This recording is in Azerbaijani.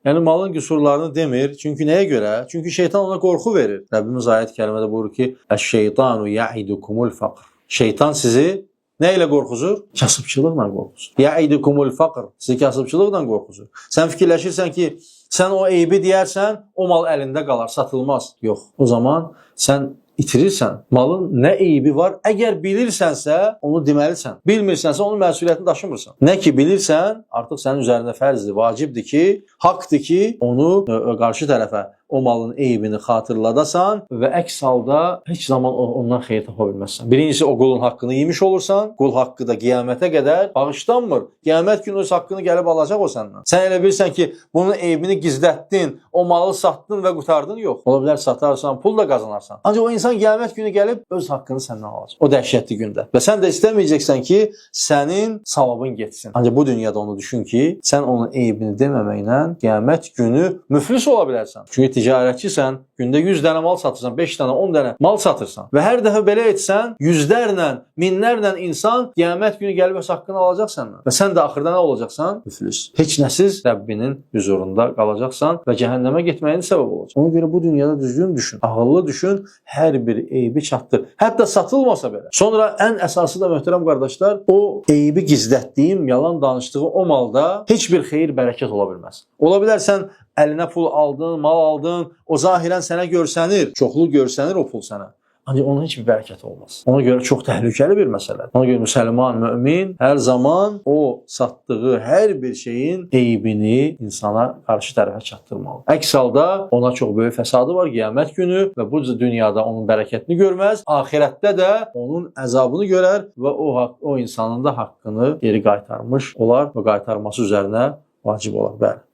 Yəni malın qüsurlarını demir. Çünki nəyə görə? Çünki şeytan ona qorxu verir. Rəbbimiz ayət kərimədə buyurur ki: "Əş-şeytanu ya'idukumul faqr." Şeytan sizi nə ilə qorxuzur? Kasıbçılıqla qorxuzur. Ya'idukumul faqr. Sizi kasıbçılıqla qorxuzur. Sən fikirləşirsən ki, sən o eybi deyərsən, o mal əlində qalar, satılmaz. Yox. O zaman sən itirirsən. Malın nə eybi var? Əgər bilirsənsə, onu deməlisən. Bilmirsənsə, onun məsuliyyətini daşımırsan. Nə ki bilirsən, artıq sənin üzərində fərzdir, vacibdir ki, haqqdır ki, onu qarşı tərəfə o malın eybini xatırladasan və əks halda heç zaman ondan xeyir tapa bilməzsən. Birincisi, o qulun haqqını yemiş olursan. Qul haqqı da qiyamətə qədər bağışlanmır. Qiyamət günü öz haqqını gəlib alacaq o səndən. Sən elə bilirsən ki, bunun eybini gizlətdin, o malı satdın və qutardın. Yox. Ola bilər satarsan, pul da qazanarsan. Ancaq o insan qiyamət günü gəlib öz haqqını səndən alacaq. O dəhşətli gündə. Və sən də istəməyəcəksən ki, sənin savabın getsin. Ancaq bu dünyada onu düşün ki, sən onun eybini deməməklə qiyamət günü müflis ola bilərsən. Çünki ticarətçisən, gündə 100 dənə mal satırsan, 5 dənə, 10 dənə mal satırsan və hər dəfə belə etsən, yüzlərlə, minlərlə insan qiyamət günü gəlib öz haqqını alacaq səndən. Və sən də axırda nə olacaqsan? Müflis. Heç nəsiz Rəbbinin huzurunda qalacaqsan və cəhənnəmə getməyin səbəb olacaq. Ona görə bu dünyada düzgün düşün, ağıllı düşün, hər bir eybi çatdır. Hətta satılmasa belə. Sonra ən əsası da möhtərəm qardaşlar, o eybi gizlətdiyim, yalan danışdığı o malda heç bir xeyir, bərəkət ola bilməz. Ola bilər sən əlinə pul aldın, mal aldın, o zahirən sənə görsənir, çoxlu görsənir o pul sənə. Ancaq onun heç bir bərəkəti olmaz. Ona görə çox təhlükəli bir məsələdir. Ona görə müsəlman, mömin hər zaman o satdığı hər bir şeyin eybini insana qarşı tərəfə çatdırmalı. Əks halda ona çox böyük fəsadı var qiyamət günü və bu dünyada onun bərəkətini görməz, axirətdə də onun əzabını görər və o insanın da haqqını geri qaytarmış olar və qaytarması üzərinə vacib olar. Bəli.